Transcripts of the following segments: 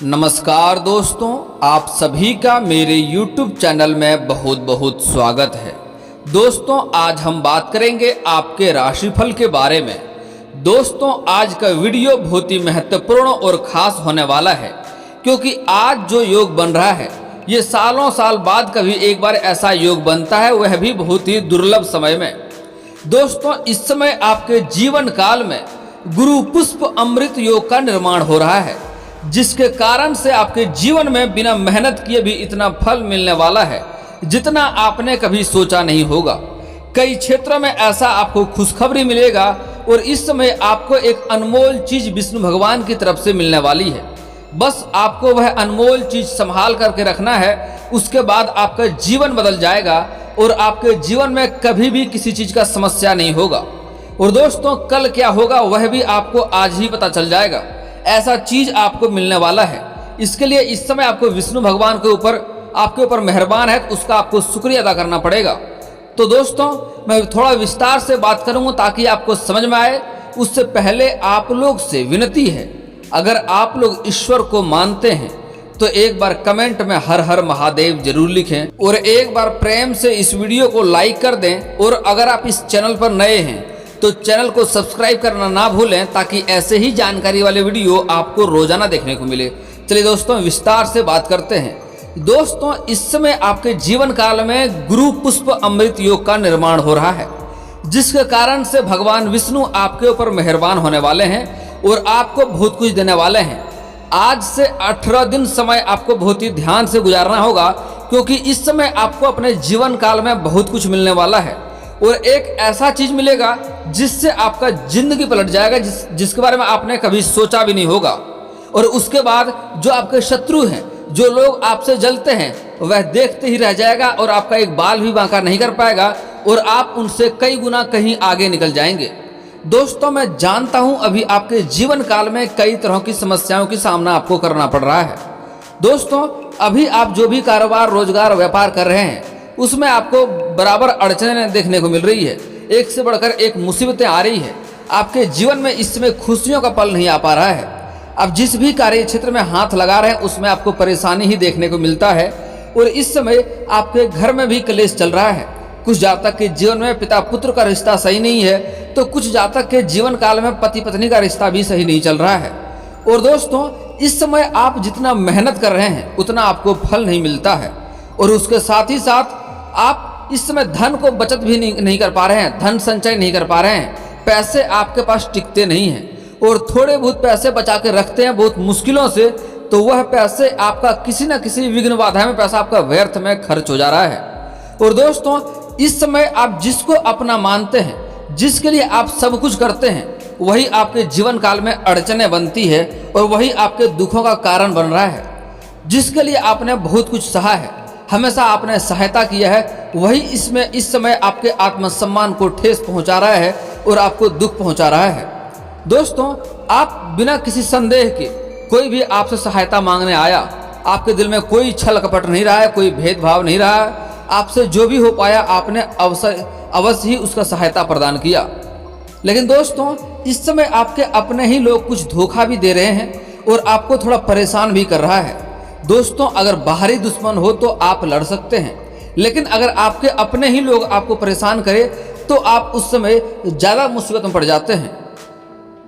नमस्कार दोस्तों, आप सभी का मेरे YouTube चैनल में बहुत बहुत स्वागत है। दोस्तों, आज हम बात करेंगे आपके राशिफल के बारे में। दोस्तों, आज का वीडियो बहुत ही महत्वपूर्ण और खास होने वाला है, क्योंकि आज जो योग बन रहा है ये सालों साल बाद कभी एक बार ऐसा योग बनता है, वह भी बहुत ही दुर्लभ समय में। दोस्तों, इस समय आपके जीवन काल में गुरु पुष्प अमृत योग का निर्माण हो रहा है, जिसके कारण से आपके जीवन में बिना मेहनत किए भी इतना फल मिलने वाला है जितना आपने कभी सोचा नहीं होगा। कई क्षेत्रों में ऐसा आपको खुशखबरी मिलेगा और इस समय आपको एक अनमोल चीज विष्णु भगवान की तरफ से मिलने वाली है। बस आपको वह अनमोल चीज संभाल करके रखना है, उसके बाद आपका जीवन बदल जाएगा और आपके जीवन में कभी भी किसी चीज का समस्या नहीं होगा। और दोस्तों, कल क्या होगा वह भी आपको आज ही पता चल जाएगा। ऐसा चीज आपको मिलने वाला है। इसके लिए इस समय आपको विष्णु भगवान के ऊपर आपके ऊपर मेहरबान है, तो उसका आपको शुक्रिया अदा करना पड़ेगा। तो दोस्तों, मैं थोड़ा विस्तार से बात करूंगा ताकि आपको समझ में आए। उससे पहले आप लोग से विनती है, अगर आप लोग ईश्वर को मानते हैं तो एक बार कमेंट में हर हर महादेव जरूर लिखें और एक बार प्रेम से इस वीडियो को लाइक कर दें। और अगर आप इस चैनल पर नए हैं तो चैनल को सब्सक्राइब करना ना भूलें, ताकि ऐसे ही जानकारी वाले वीडियो आपको रोजाना देखने को मिले। चलिए दोस्तों, विस्तार से बात करते हैं। दोस्तों, इस समय आपके जीवन काल में गुरु पुष्प अमृत योग का निर्माण हो रहा है, जिसके कारण से भगवान विष्णु आपके ऊपर मेहरबान होने वाले हैं और आपको बहुत कुछ देने वाले हैं। आज से 18 दिन समय आपको बहुत ही ध्यान से गुजारना होगा, क्योंकि इस समय आपको अपने जीवन काल में बहुत कुछ मिलने वाला है और एक ऐसा चीज मिलेगा जिससे आपका जिंदगी पलट जाएगा, जिसके बारे में आपने कभी सोचा भी नहीं होगा। और उसके बाद जो आपके शत्रु हैं, जो लोग आपसे जलते हैं, वह देखते ही रह जाएगा और आपका एक बाल भी बांका नहीं कर पाएगा और आप उनसे कई गुना कहीं आगे निकल जाएंगे। दोस्तों, मैं जानता हूं अभी आपके जीवन काल में कई तरह की समस्याओं की सामना आपको करना पड़ रहा है। दोस्तों, अभी आप जो भी कारोबार, रोजगार, व्यापार कर रहे हैं उसमें आपको बराबर अड़चनें देखने को मिल रही है। एक से बढ़कर एक मुसीबतें आ रही है। आपके जीवन में इस समय खुशियों का पल नहीं आ पा रहा है। आप जिस भी कार्य क्षेत्र में हाथ लगा रहे हैं उसमें आपको परेशानी ही देखने को मिलता है। और इस समय आपके घर में भी क्लेश चल रहा है। कुछ जातक के जीवन में पिता पुत्र का रिश्ता सही नहीं है, तो कुछ जातक के जीवन काल में पति पत्नी का रिश्ता भी सही नहीं चल रहा है। और दोस्तों, इस समय आप जितना मेहनत कर रहे हैं उतना आपको फल नहीं मिलता है। और उसके साथ ही साथ आप इस समय धन को बचत भी नहीं कर पा रहे हैं, धन संचय नहीं कर पा रहे हैं, पैसे आपके पास टिकते नहीं हैं और थोड़े बहुत पैसे बचा के रखते हैं बहुत मुश्किलों से, तो वह पैसे आपका किसी न किसी विघ्न बाधा में पैसा आपका व्यर्थ में खर्च हो जा रहा है। और दोस्तों, इस समय आप जिसको अपना मानते हैं, जिसके लिए आप सब कुछ करते हैं, वही आपके जीवन काल में अड़चनें बनती है और वही आपके दुखों का कारण बन रहा है। जिसके लिए आपने बहुत कुछ सहा है, हमेशा आपने सहायता किया है, वही इसमें इस समय आपके आत्मसम्मान को ठेस पहुंचा रहा है और आपको दुख पहुंचा रहा है। दोस्तों, आप बिना किसी संदेह के कोई भी आपसे सहायता मांगने आया, आपके दिल में कोई छल कपट नहीं रहा है, कोई भेदभाव नहीं रहा है। आपसे जो भी हो पाया आपने अवश्य ही उसका सहायता प्रदान किया। लेकिन दोस्तों, इस समय आपके अपने ही लोग कुछ धोखा भी दे रहे हैं और आपको थोड़ा परेशान भी कर रहा है। दोस्तों, अगर बाहरी दुश्मन हो तो आप लड़ सकते हैं, लेकिन अगर आपके अपने ही लोग आपको परेशान करें तो आप उस समय ज़्यादा मुसीबत में पड़ जाते हैं।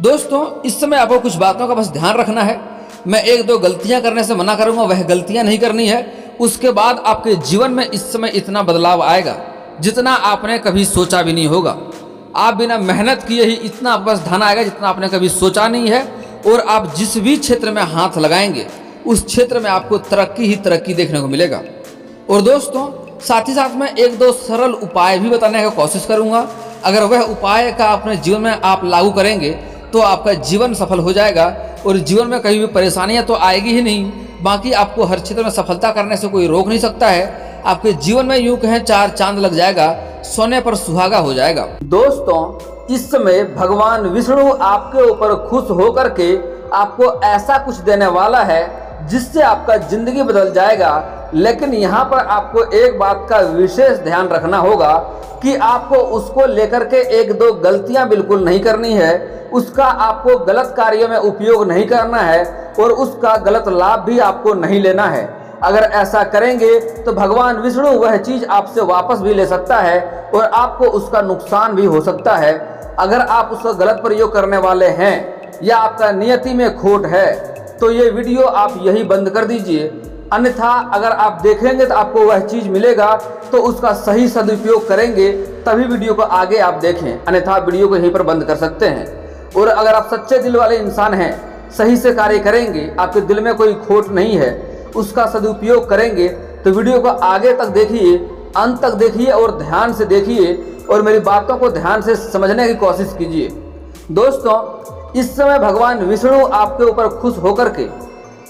दोस्तों, इस समय आपको कुछ बातों का बस ध्यान रखना है। मैं एक दो गलतियां करने से मना करूंगा, वह गलतियां नहीं करनी है। उसके बाद आपके जीवन में इस समय इतना बदलाव आएगा जितना आपने कभी सोचा भी नहीं होगा। आप बिना मेहनत किए ही इतना बस धन आएगा जितना आपने कभी सोचा नहीं है। और आप जिस भी क्षेत्र में हाथ लगाएंगे उस क्षेत्र में आपको तरक्की ही तरक्की देखने को मिलेगा। और दोस्तों, साथ ही साथ मैं एक दो सरल उपाय भी बताने का कोशिश करूंगा। अगर वह उपाय का अपने जीवन में आप लागू करेंगे तो आपका जीवन सफल हो जाएगा और जीवन में कहीं भी परेशानियां तो आएगी ही नहीं, बाकी आपको हर क्षेत्र में सफलता करने से कोई रोक नहीं सकता है। आपके जीवन में यूं कहें चार चांद लग जाएगा, सोने पर सुहागा हो जाएगा। दोस्तों, इस समय भगवान विष्णु आपके ऊपर खुश होकर के आपको ऐसा कुछ देने वाला है जिससे आपका जिंदगी बदल जाएगा। लेकिन यहाँ पर आपको एक बात का विशेष ध्यान रखना होगा कि आपको उसको लेकर के एक दो गलतियां बिल्कुल नहीं करनी है। उसका आपको गलत कार्यों में उपयोग नहीं करना है और उसका गलत लाभ भी आपको नहीं लेना है। अगर ऐसा करेंगे तो भगवान विष्णु वह चीज आपसे वापस भी ले सकता है और आपको उसका नुकसान भी हो सकता है। अगर आप उसका गलत प्रयोग करने वाले हैं या आपका नियति में खोट है तो ये वीडियो आप यही बंद कर दीजिए, अन्यथा अगर आप देखेंगे तो आपको वह चीज मिलेगा तो उसका सही सदुपयोग करेंगे तभी वीडियो को आगे आप देखें, अन्यथा वीडियो को यहीं पर बंद कर सकते हैं। और अगर आप सच्चे दिल वाले इंसान हैं, सही से कार्य करेंगे, आपके दिल में कोई खोट नहीं है, उसका सदुपयोग करेंगे तो वीडियो को आगे तक देखिए, अंत तक देखिए और ध्यान से देखिए और मेरी बातों को ध्यान से समझने की कोशिश कीजिए। दोस्तों, इस समय भगवान विष्णु आपके ऊपर खुश होकर के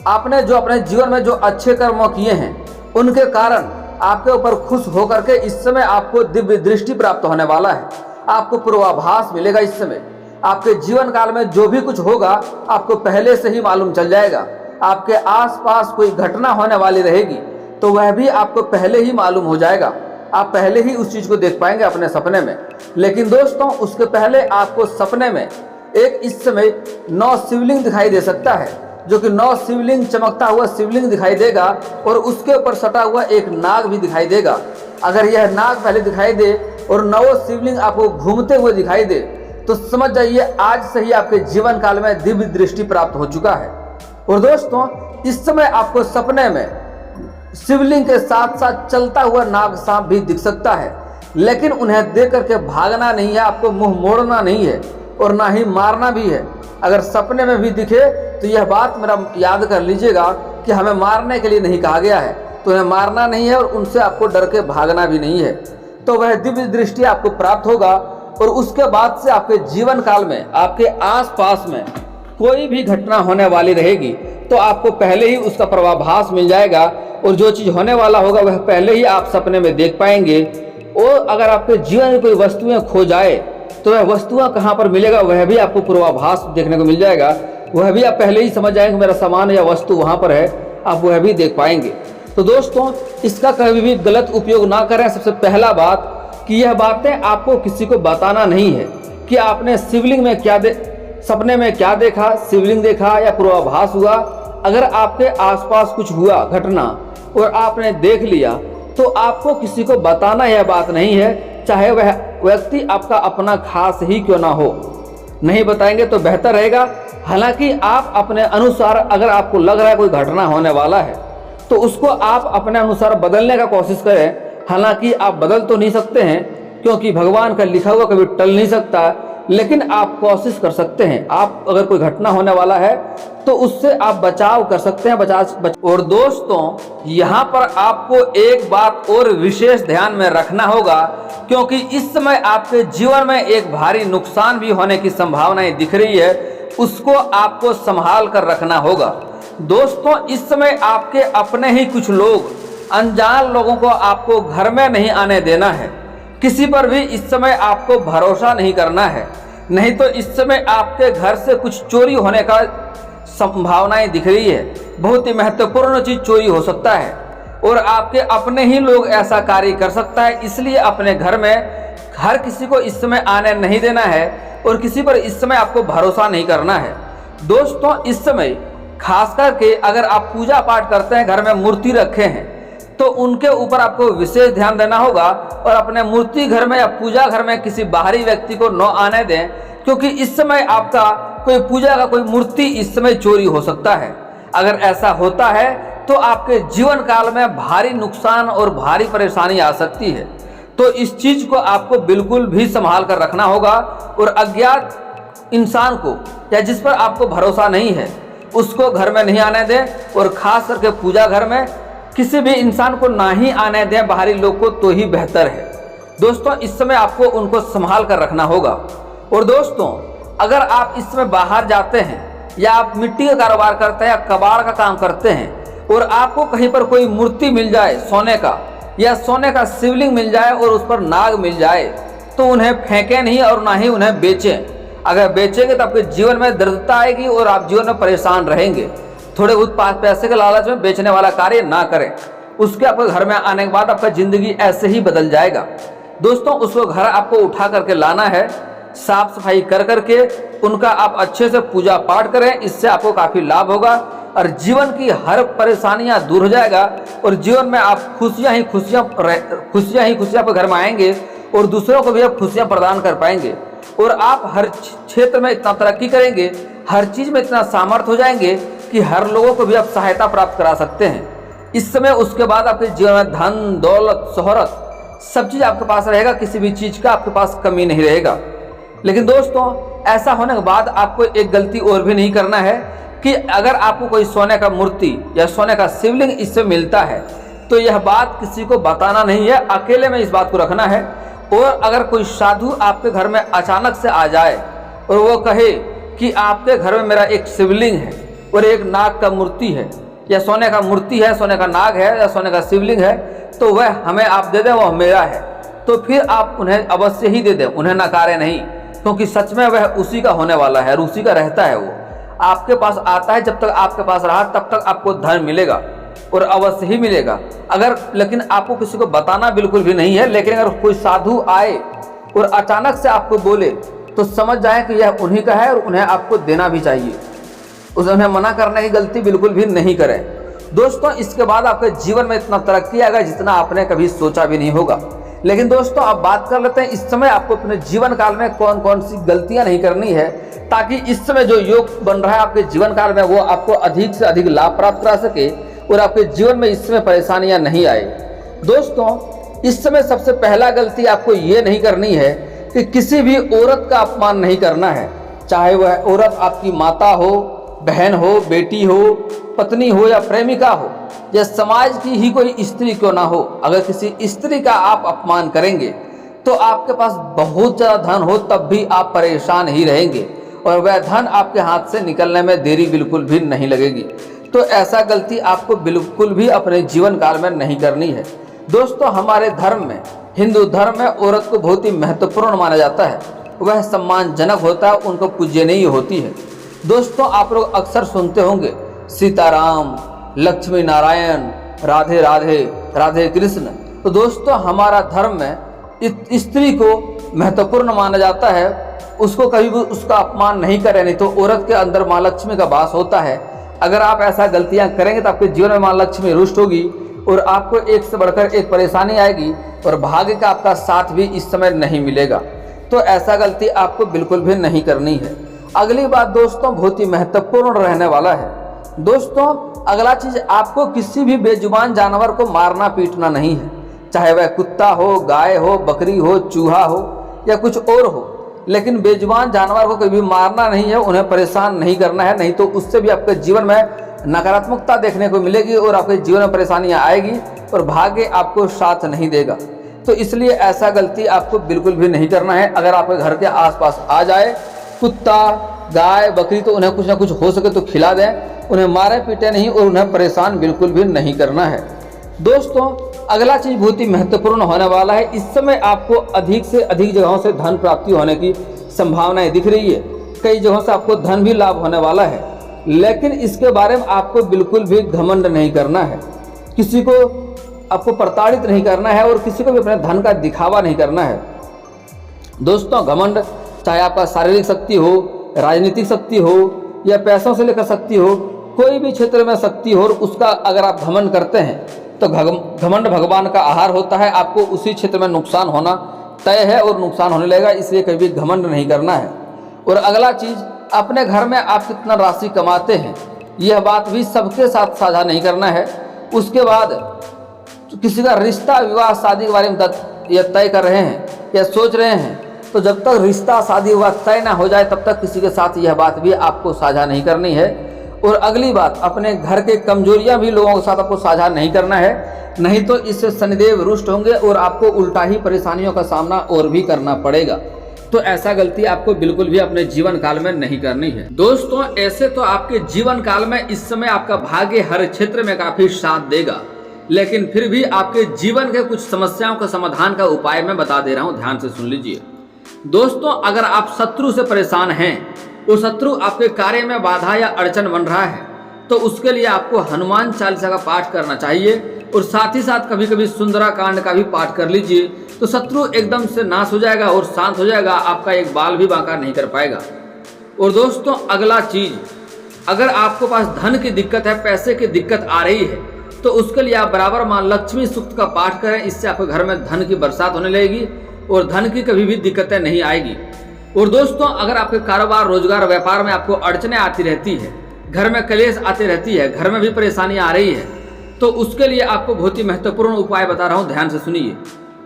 आपने जो अपने जीवन में जो अच्छे कर्म किए हैं उनके कारण आपके ऊपर खुश होकर के इस समय आपको दिव्य दृष्टि प्राप्त होने वाला है। आपको पूर्वाभास मिलेगा। इस समय आपके जीवन काल में जो भी कुछ होगा आपको पहले से ही मालूम चल जाएगा। आपके आसपास कोई घटना होने वाली रहेगी तो वह भी आपको पहले ही मालूम हो जाएगा। आप पहले ही उस चीज को देख पाएंगे अपने सपने में। लेकिन दोस्तों, उसके पहले आपको सपने में एक इस समय 9 शिवलिंग दिखाई दे सकता है, जो कि 9 शिवलिंग, चमकता हुआ शिवलिंग दिखाई देगा और उसके ऊपर सटा हुआ एक नाग भी दिखाई देगा। अगर यह नाग पहले दिखाई दे और 9 शिवलिंग आपको घूमते हुए दिखाई दे तो समझ जाइए आज से ही आपके जीवन काल में दिव्य दृष्टि प्राप्त हो चुका है। और दोस्तों, इस समय आपको सपने में शिवलिंग के साथ साथ चलता हुआ नाग सांप भी दिख सकता है, लेकिन उन्हें देख करके भागना नहीं है, आपको मुंह मोड़ना नहीं है और ना ही मारना भी है। अगर सपने में भी दिखे तो यह बात मेरा याद कर लीजिएगा कि हमें मारने के लिए नहीं कहा गया है, तो उन्हें मारना नहीं है और उनसे आपको डर के भागना भी नहीं है। तो वह दिव्य दृष्टि आपको प्राप्त होगा और उसके बाद से आपके जीवन काल में आपके आसपास में कोई भी घटना होने वाली रहेगी तो आपको पहले ही उसका पूर्वाभास मिल जाएगा और जो चीज़ होने वाला होगा वह पहले ही आप सपने में देख पाएंगे। और अगर आपके जीवन में कोई वस्तुएं खो जाए तो वह वस्तुएं कहाँ पर मिलेगा वह भी आपको पूर्वाभास देखने को मिल जाएगा। वह भी आप पहले ही समझ जाएंगे मेरा सामान या वस्तु वहाँ पर है, आप वह भी देख पाएंगे। तो दोस्तों, इसका कभी भी गलत उपयोग ना करें। सबसे पहला बात कि यह बातें आपको किसी को बताना नहीं है कि आपने शिवलिंग में सपने में क्या देखा, शिवलिंग देखा या पूर्वाभास हुआ। अगर आपके आसपास कुछ हुआ घटना और आपने देख लिया तो आपको किसी को बताना यह बात नहीं है, चाहे वह व्यक्ति आपका अपना खास ही क्यों ना हो। नहीं बताएंगे तो बेहतर रहेगा। हालांकि आप अपने अनुसार, अगर आपको लग रहा है कोई घटना होने वाला है तो उसको आप अपने अनुसार बदलने का कोशिश करें। हालांकि आप बदल तो नहीं सकते हैं क्योंकि भगवान का लिखा हुआ कभी टल नहीं सकता, लेकिन आप कोशिश कर सकते हैं। आप अगर कोई घटना होने वाला है तो उससे आप बचाव कर सकते हैं। और दोस्तों, यहाँ पर आपको एक बात और विशेष ध्यान में रखना होगा, क्योंकि इस समय आपके जीवन में एक भारी नुकसान भी होने की संभावनाएं दिख रही है, उसको आपको संभाल कर रखना होगा। दोस्तों, इस समय आपके अपने ही कुछ लोग, अनजान लोगों को आपको घर में नहीं आने देना है। किसी पर भी इस समय आपको भरोसा नहीं करना है, नहीं तो इस समय आपके घर से कुछ चोरी होने का संभावनाएं दिख रही है। बहुत ही महत्वपूर्ण चीज चोरी हो सकता है और आपके अपने ही लोग ऐसा कार्य कर सकता है। इसलिए अपने घर में हर किसी को इस समय आने नहीं देना है और किसी पर इस समय आपको भरोसा नहीं करना है। दोस्तों, इस समय खास करके अगर आप पूजा पाठ करते हैं, घर में मूर्ति रखे हैं, तो उनके ऊपर आपको विशेष ध्यान देना होगा और अपने मूर्ति घर में या पूजा घर में किसी बाहरी व्यक्ति को न आने दें, क्योंकि इस समय आपका कोई पूजा का कोई मूर्ति इस समय चोरी हो सकता है। अगर ऐसा होता है तो आपके जीवन काल में भारी नुकसान और भारी परेशानी आ सकती है। तो इस चीज को आपको बिल्कुल भी संभाल कर रखना होगा और अज्ञात इंसान को या जिस पर आपको भरोसा नहीं है उसको घर में नहीं आने दें और खास करके पूजा घर में किसी भी इंसान को ना ही आने दें, बाहरी लोग को, तो ही बेहतर है। दोस्तों, इस समय आपको उनको संभाल कर रखना होगा। और दोस्तों, अगर आप इस समय बाहर जाते हैं या आप मिट्टी का कारोबार करते हैं या कबाड़ का काम करते हैं और आपको कहीं पर कोई मूर्ति मिल जाए सोने का या सोने का शिवलिंग मिल जाए और उस पर नाग मिल जाए तो उन्हें फेंकें नहीं और ना ही उन्हें बेचें। अगर बेचेंगे तो आपके जीवन में दरिद्रता आएगी और आप जीवन में परेशान रहेंगे। थोड़े बहुत पैसे के लालच में बेचने वाला कार्य ना करें, उसके आपके घर में आने के बाद आपका जिंदगी ऐसे ही बदल जाएगा। दोस्तों, उसको घर आपको उठा करके लाना है साफ सफाई कर करके उनका आप अच्छे से पूजा पाठ करें। इससे आपको काफ़ी लाभ होगा और जीवन की हर परेशानियां दूर हो जाएगा और जीवन में आप खुशियां ही खुशियां आपके घर में आएंगे और दूसरों को भी आप खुशियां प्रदान कर पाएंगे और आप हर क्षेत्र में इतना तरक्की करेंगे, हर चीज़ में इतना सामर्थ्य हो जाएंगे कि हर लोगों को भी आप सहायता प्राप्त करा सकते हैं। इस समय उसके बाद आपके जीवन में धन दौलत शोहरत सब चीज़ आपके पास रहेगा, किसी भी चीज़ का आपके पास कमी नहीं रहेगा। लेकिन दोस्तों ऐसा होने के बाद आपको एक गलती और भी नहीं करना है कि अगर आपको कोई सोने का मूर्ति या सोने का शिवलिंग इससे मिलता है तो यह बात किसी को बताना नहीं है, अकेले में इस बात को रखना है। और अगर कोई साधु आपके घर में अचानक से आ जाए और वो कहे कि आपके घर में मेरा एक शिवलिंग है और एक नाग का मूर्ति है या सोने का मूर्ति है, सोने का नाग है या सोने का शिवलिंग है, तो वह हमें आप दे दें, वह मेरा है, तो फिर आप उन्हें अवश्य ही दे दें, उन्हें नकारें नहीं, क्योंकि सच में वह उसी का होने वाला है और उसी का रहता है। वो आपके पास आता है, जब तक आपके पास रहा तब तक आपको धन मिलेगा और अवश्य ही मिलेगा। अगर लेकिन आपको किसी को बताना बिल्कुल भी नहीं है, लेकिन अगर कोई साधु आए और अचानक से आपको बोले तो समझ जाए कि यह उन्हीं का है और उन्हें आपको देना भी चाहिए, उन्हें मना करने की गलती बिल्कुल भी नहीं करें। दोस्तों इसके बाद आपके जीवन में इतना तरक्की आएगा जितना आपने कभी सोचा भी नहीं होगा। लेकिन दोस्तों अब बात कर लेते हैं इस समय आपको अपने जीवन काल में कौन कौन सी गलतियां नहीं करनी है, ताकि इस समय जो योग बन रहा है आपके जीवन काल में वो आपको अधिक से अधिक लाभ प्राप्त करा सके और आपके जीवन में इस समय परेशानियां नहीं आए। दोस्तों इस समय सबसे पहला गलती आपको ये नहीं करनी है कि किसी भी औरत का अपमान नहीं करना है, चाहे वह औरत आपकी माता हो, बहन हो, बेटी हो, पत्नी हो या प्रेमिका हो या समाज की ही कोई स्त्री क्यों ना हो। अगर किसी स्त्री का आप अपमान करेंगे तो आपके पास बहुत ज़्यादा धन हो तब भी आप परेशान ही रहेंगे और वह धन आपके हाथ से निकलने में देरी बिल्कुल भी नहीं लगेगी। तो ऐसा गलती आपको बिल्कुल भी अपने जीवन काल में नहीं करनी है। दोस्तों हमारे धर्म में, हिंदू धर्म में औरत को बहुत ही महत्वपूर्ण माना जाता है, वह सम्मानजनक होता है, उनको पूजनीय होती है। दोस्तों आप लोग अक्सर सुनते होंगे सीताराम, लक्ष्मी नारायण, राधे राधे, राधे कृष्ण। तो दोस्तों हमारा धर्म में स्त्री को महत्वपूर्ण माना जाता है, उसको कभी भी उसका अपमान नहीं करें, नहीं तो औरत के अंदर माँ लक्ष्मी का वास होता है। अगर आप ऐसा गलतियां करेंगे तो आपके जीवन में माँ लक्ष्मी रुष्ट होगी और आपको एक से बढ़कर एक परेशानी आएगी और भाग्य का आपका साथ भी इस समय नहीं मिलेगा। तो ऐसा गलती आपको बिल्कुल भी नहीं करनी है। अगली बात दोस्तों बहुत ही महत्वपूर्ण रहने वाला है। दोस्तों अगला चीज, आपको किसी भी बेजुबान जानवर को मारना पीटना नहीं है, चाहे वह कुत्ता हो, गाय हो, बकरी हो, चूहा हो या कुछ और हो, लेकिन बेजुबान जानवर को कभी मारना नहीं है, उन्हें परेशान नहीं करना है, नहीं तो उससे भी आपके जीवन में नकारात्मकता देखने को मिलेगी और आपके जीवन में परेशानियां आएगी और भाग्य आपको साथ नहीं देगा। तो इसलिए ऐसा गलती आपको बिल्कुल भी नहीं करना है। अगर आपके घर के आसपास आ जाए कुत्ता, गाय, बकरी, तो उन्हें कुछ ना कुछ हो सके तो खिला दें, उन्हें मारे पीटे नहीं और उन्हें परेशान बिल्कुल भी नहीं करना है। दोस्तों अगला चीज बहुत ही महत्वपूर्ण होने वाला है। इस समय आपको अधिक से अधिक जगहों से धन प्राप्ति होने की संभावनाएं दिख रही है, कई जगहों से आपको धन भी लाभ होने वाला है, लेकिन इसके बारे में आपको बिल्कुल भी घमंड नहीं करना है, किसी को आपको प्रताड़ित नहीं करना है और किसी को भी अपने धन का दिखावा नहीं करना है। दोस्तों घमंड चाहे आपका शारीरिक शक्ति हो, राजनीतिक शक्ति हो या पैसों से लेकर शक्ति हो, कोई भी क्षेत्र में शक्ति हो, उसका अगर आप घमंड करते हैं तो घमंड भगवान का आहार होता है, आपको उसी क्षेत्र में नुकसान होना तय है और नुकसान होने लगेगा, इसलिए कभी घमंड नहीं करना है। और अगला चीज, अपने घर में आप कितना राशि कमाते हैं यह बात भी सबके साथ साझा नहीं करना है। उसके बाद किसी का रिश्ता, विवाह, शादी के बारे में या तय कर रहे हैं या सोच रहे हैं, तो जब तक रिश्ता, शादी, विवाह तय ना हो जाए तब तक किसी के साथ यह बात भी आपको साझा नहीं करनी है। और अगली बात, अपने घर के कमजोरियां भी लोगों के साथ आपको साझा नहीं करना है, नहीं तो इससे शनिदेव रुष्ट होंगे और आपको उल्टा ही परेशानियों का सामना और भी करना पड़ेगा। तो ऐसा गलती आपको बिल्कुल भी अपने जीवन काल में नहीं करनी है। दोस्तों ऐसे तो आपके जीवन काल में इस समय आपका भाग्य हर क्षेत्र में काफी साथ देगा, लेकिन फिर भी आपके जीवन के कुछ समस्याओं का समाधान का उपाय मैं बता दे रहा हूं, ध्यान से सुन लीजिए। दोस्तों अगर आप शत्रु से परेशान हैं, वो शत्रु आपके कार्य में बाधा या अड़चन बन रहा है, तो उसके लिए आपको हनुमान चालीसा का पाठ करना चाहिए और साथ ही साथ कभी कभी सुंदराकांड का भी पाठ कर लीजिए, तो शत्रु एकदम से नाश हो जाएगा और शांत हो जाएगा, आपका एक बाल भी बांका नहीं कर पाएगा। और दोस्तों अगला चीज, अगर आपको पास धन की दिक्कत है, पैसे की दिक्कत आ रही है, तो उसके लिए आप बराबर मां लक्ष्मी सूक्त का पाठ करें। इससे आपके घर में धन की बरसात होने लगेगी और धन की कभी भी दिक्कतें नहीं आएगी। और दोस्तों अगर आपके कारोबार, रोजगार, व्यापार में आपको अड़चने आती रहती है, घर में कलेश आती रहती है, घर में भी परेशानी आ रही है, तो उसके लिए आपको बहुत ही महत्वपूर्ण उपाय बता रहा हूँ, ध्यान से सुनिए।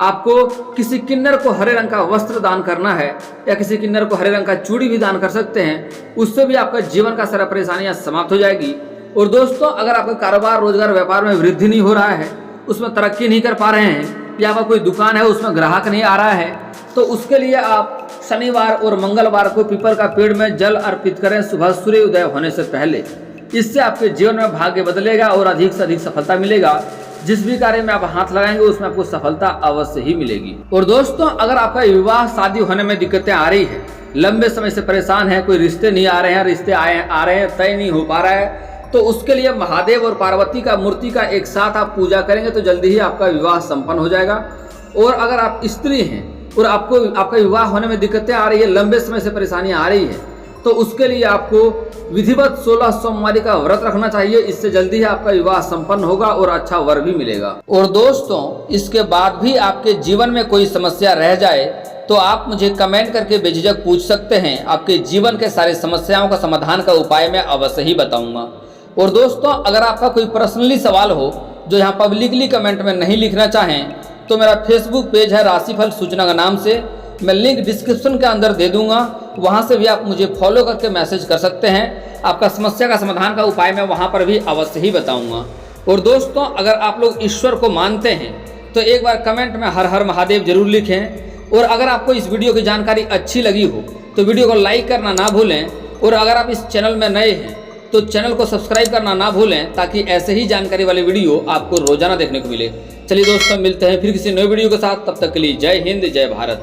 आपको किसी किन्नर को हरे रंग का वस्त्र दान करना है या किसी किन्नर को हरे रंग का चूड़ी भी दान कर सकते हैं। उससे भी आपका जीवन का सारा परेशानियां समाप्त हो जाएगी। और दोस्तों अगर आपका कारोबार, रोजगार, व्यापार में वृद्धि नहीं हो रहा है, उसमें तरक्की नहीं कर पा रहे हैं, या आपका कोई दुकान है उसमें ग्राहक नहीं आ रहा है, तो उसके लिए आप शनिवार और मंगलवार को पीपल का पेड़ में जल अर्पित करें सुबह सूर्य उदय होने से पहले। इससे आपके जीवन में भाग्य बदलेगा और अधिक से अधिक सफलता मिलेगा। जिस भी कार्य में आप हाथ लगाएंगे उसमें आपको सफलता अवश्य ही मिलेगी। और दोस्तों अगर आपका विवाह शादी होने में दिक्कतें आ रही है, लंबे समय से परेशान है, कोई रिश्ते नहीं आ रहे हैं, रिश्ते आ रहे हैं तय नहीं हो पा रहा है, तो उसके लिए महादेव और पार्वती का मूर्ति का एक साथ आप पूजा करेंगे तो जल्दी ही आपका विवाह संपन्न हो जाएगा। और अगर आप स्त्री हैं और आपका विवाह होने में दिक्कतें आ रही है, लंबे समय से परेशानियां आ रही है, तो उसके लिए आपको विधिवत 16 सोमवारी का व्रत रखना चाहिए। इससे जल्दी ही आपका विवाह संपन्न होगा और अच्छा वर भी मिलेगा। और दोस्तों इसके बाद भी आपके जीवन में कोई समस्या रह जाए तो आप मुझे कमेंट करके बेझिझक पूछ सकते हैं। आपके जीवन के सारे समस्याओं का समाधान का उपाय मैं अवश्य ही बताऊंगा। और दोस्तों अगर आपका कोई पर्सनली सवाल हो जो यहाँ पब्लिकली कमेंट में नहीं लिखना चाहें, तो मेरा फेसबुक पेज है राशिफल सूचना का नाम से, मैं लिंक डिस्क्रिप्शन के अंदर दे दूंगा, वहां से भी आप मुझे फॉलो करके मैसेज कर सकते हैं। आपका समस्या का समाधान का उपाय मैं वहां पर भी अवश्य ही बताऊंगा। और दोस्तों अगर आप लोग ईश्वर को मानते हैं तो एक बार कमेंट में हर हर महादेव जरूर लिखें। और अगर आपको इस वीडियो की जानकारी अच्छी लगी हो तो वीडियो को लाइक करना ना भूलें। और अगर आप इस चैनल में नए हैं तो चैनल को सब्सक्राइब करना ना भूलें, ताकि ऐसे ही जानकारी वाले वीडियो आपको रोजाना देखने को मिले। चलिए दोस्तों मिलते हैं फिर किसी नए वीडियो के साथ, तब तक के लिए जय हिंद, जय भारत।